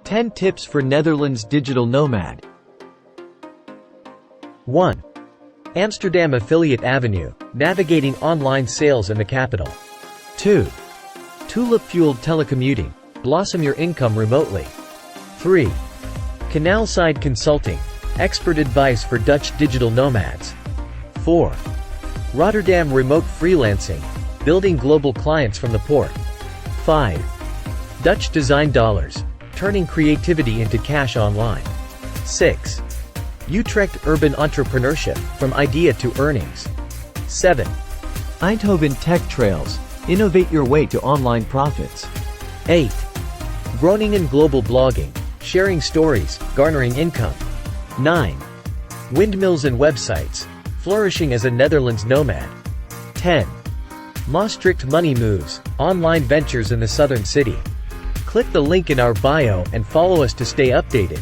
10 tips for Netherlands digital nomad. 1. Amsterdam Affiliate Avenue, navigating online sales in the capital. 2. Tulip-fueled telecommuting, blossom your income remotely. 3. Canal-side consulting, expert advice for Dutch digital nomads. 4. Rotterdam remote freelancing, building global clients from the port. 5. Dutch design dollars, turning creativity into cash online. 6. Utrecht urban entrepreneurship, from idea to earnings. 7. Eindhoven tech trails, innovate your way to online profits. 8. Groningen global blogging, sharing stories, garnering income. 9. Windmills and websites, flourishing as a Netherlands nomad. 10. Maastricht money moves, online ventures in the southern city. Click the link in our bio and follow us to stay updated.